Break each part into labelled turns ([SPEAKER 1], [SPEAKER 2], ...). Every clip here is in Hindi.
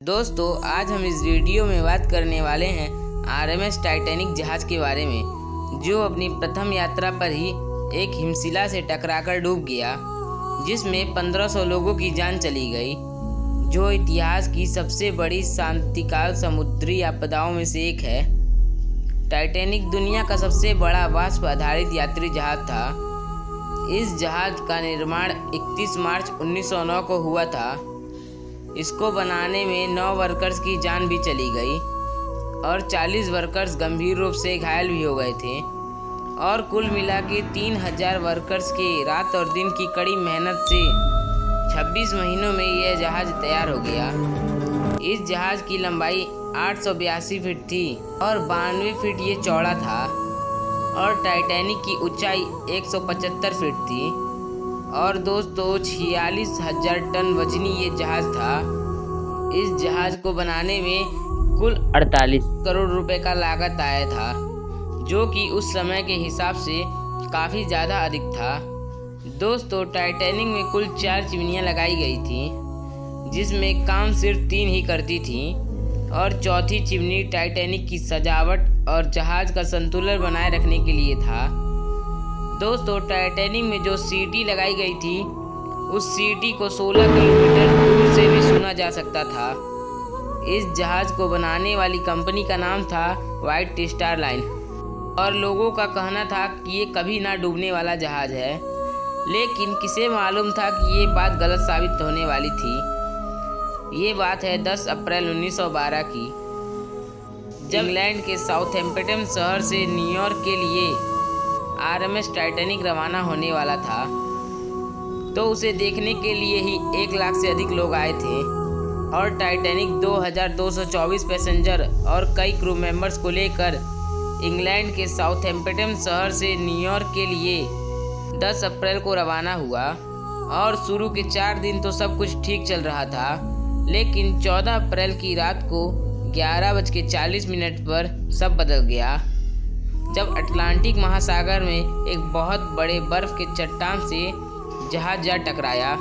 [SPEAKER 1] दोस्तों, आज हम इस वीडियो में बात करने वाले हैं आरएमएस टाइटैनिक जहाज के बारे में, जो अपनी प्रथम यात्रा पर ही एक हिमशिला से टकराकर डूब गया, जिसमें 1500 लोगों की जान चली गई, जो इतिहास की सबसे बड़ी शांतिकाल समुद्री आपदाओं में से एक है। टाइटैनिक दुनिया का सबसे बड़ा वाष्प आधारित यात्री जहाज था। इस जहाज का निर्माण 31 मार्च 1909 को हुआ था। इसको बनाने में 9 वर्कर्स की जान भी चली गई और 40 वर्कर्स गंभीर रूप से घायल भी हो गए थे, और कुल मिला के 3000 वर्कर्स के रात और दिन की कड़ी मेहनत से 26 महीनों में यह जहाज तैयार हो गया। इस जहाज की लंबाई 882 फीट थी और 92 फीट ये चौड़ा था, और टाइटैनिक की ऊंचाई 175 फीट थी। और दोस्तों, 46,000 टन वजनी ये जहाज था। इस जहाज को बनाने में कुल 48 करोड़ रुपए का लागत आया था, जो कि उस समय के हिसाब से काफ़ी ज़्यादा अधिक था। दोस्तों, टाइटैनिक में कुल 4 चिमनियाँ लगाई गई थी, जिसमें काम सिर्फ 3 ही करती थी, और चौथी चिमनी टाइटैनिक की सजावट और जहाज का संतुलन बनाए रखने के लिए था। दोस्तों, टाइटैनिक में जो सीटी लगाई गई थी, उस सीटी को 16 किलोमीटर दूर से भी सुना जा सकता था। इस जहाज को बनाने वाली कंपनी का नाम था व्हाइट स्टार लाइन, और लोगों का कहना था कि ये कभी ना डूबने वाला जहाज है, लेकिन किसे मालूम था कि ये बात गलत साबित होने वाली थी। ये बात है 10 अप्रैल 1912 की, जब इंग्लैंड के साउथहैम्पटन शहर से न्यूयॉर्क के लिए आरएमएस टाइटैनिक रवाना होने वाला था। तो उसे देखने के लिए ही 1 लाख से अधिक लोग आए थे, और टाइटैनिक 2224 पैसेंजर और कई क्रू मेंबर्स को लेकर इंग्लैंड के साउथहैम्पटन शहर से न्यूयॉर्क के लिए 10 अप्रैल को रवाना हुआ। और शुरू के 4 दिन तो सब कुछ ठीक चल रहा था, लेकिन 14 अप्रैल की रात को 11:40 पर सब बदल गया, जब अटलांटिक महासागर में एक बहुत बड़े बर्फ के चट्टान से जहाज जा टकराया।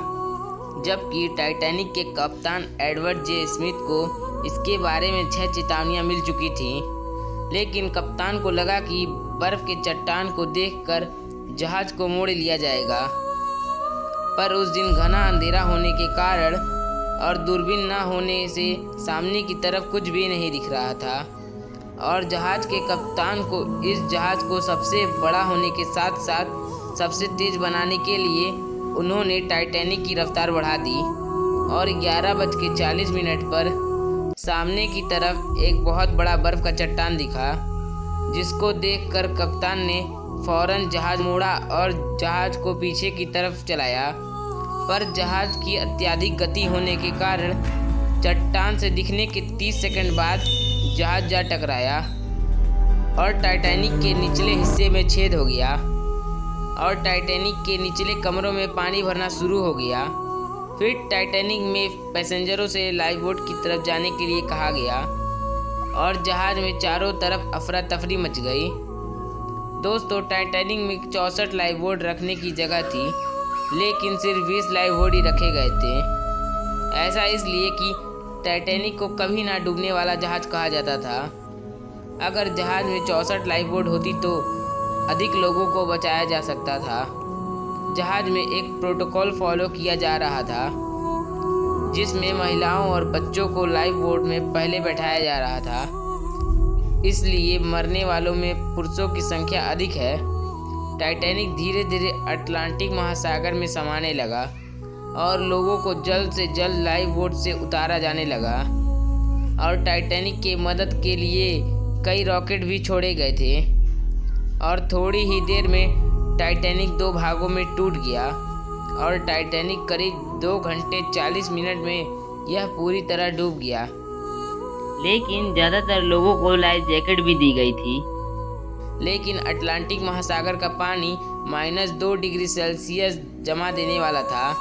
[SPEAKER 1] जबकि टाइटैनिक के कप्तान एडवर्ड जे स्मिथ को इसके बारे में 6 चेतावनियां मिल चुकी थीं, लेकिन कप्तान को लगा कि बर्फ के चट्टान को देखकर जहाज को मोड़ लिया जाएगा। पर उस दिन घना अंधेरा होने के कारण और दूरबीन न होने से सामने की तरफ कुछ भी नहीं दिख रहा था, और जहाज के कप्तान को इस जहाज को सबसे बड़ा होने के साथ साथ सबसे तेज बनाने के लिए उन्होंने टाइटैनिक की रफ्तार बढ़ा दी, और 11:40 पर सामने की तरफ एक बहुत बड़ा बर्फ का चट्टान दिखा, जिसको देखकर कप्तान ने फौरन जहाज मोड़ा और जहाज को पीछे की तरफ चलाया। पर जहाज की अत्यधिक गति होने के कारण चट्टान से दिखने के 30 सेकंड बाद जहाज जा टकराया, और टाइटैनिक के निचले हिस्से में छेद हो गया, और टाइटैनिक के निचले कमरों में पानी भरना शुरू हो गया। फिर टाइटैनिक में पैसेंजरों से लाइफ बोट की तरफ जाने के लिए कहा गया, और जहाज में चारों तरफ अफरा तफरी मच गई। दोस्तों, टाइटैनिक में 64 लाइफ बोट रखने की जगह थी, लेकिन सिर्फ 20 लाइफ बोट ही रखे गए थे। ऐसा इसलिए कि टाइटैनिक को कभी ना डूबने वाला जहाज कहा जाता था। अगर जहाज में 64 लाइफ बोट होती तो अधिक लोगों को बचाया जा सकता था। जहाज में एक प्रोटोकॉल फॉलो किया जा रहा था, जिसमें महिलाओं और बच्चों को लाइफ बोट में पहले बैठाया जा रहा था, इसलिए मरने वालों में पुरुषों की संख्या अधिक है। टाइटैनिक धीरे धीरे अटलांटिक महासागर में समाने लगा, और लोगों को जल्द से जल्द लाइफ बोट से उतारा जाने लगा, और टाइटैनिक के मदद के लिए कई रॉकेट भी छोड़े गए थे, और थोड़ी ही देर में टाइटैनिक 2 भागों में टूट गया, और टाइटैनिक करीब 2 घंटे 40 मिनट में यह पूरी तरह डूब गया। लेकिन ज़्यादातर लोगों को लाइफ जैकेट भी दी गई थी। लेकिन अटलांटिक महासागर का पानी -2 डिग्री सेल्सियस जमा देने वाला था,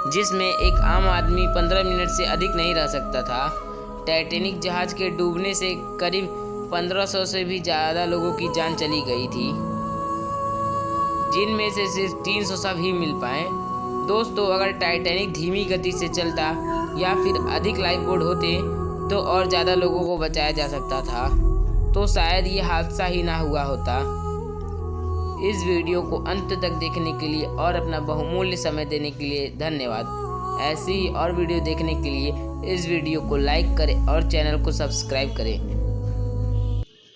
[SPEAKER 1] जिसमें एक आम आदमी 15 मिनट से अधिक नहीं रह सकता था। टाइटैनिक जहाज के डूबने से करीब 1500 से भी ज़्यादा लोगों की जान चली गई थी, जिनमें से सिर्फ 300 शव ही मिल पाए। दोस्तों, अगर टाइटैनिक धीमी गति से चलता या फिर अधिक लाइफ बोट होते तो और ज़्यादा लोगों को बचाया जा सकता था, तो शायद ये हादसा ही ना हुआ होता। इस वीडियो को अंत तक देखने के लिए और अपना बहुमूल्य समय देने के लिए धन्यवाद। ऐसी ही और वीडियो देखने के लिए इस वीडियो को लाइक करें और चैनल को सब्सक्राइब करें।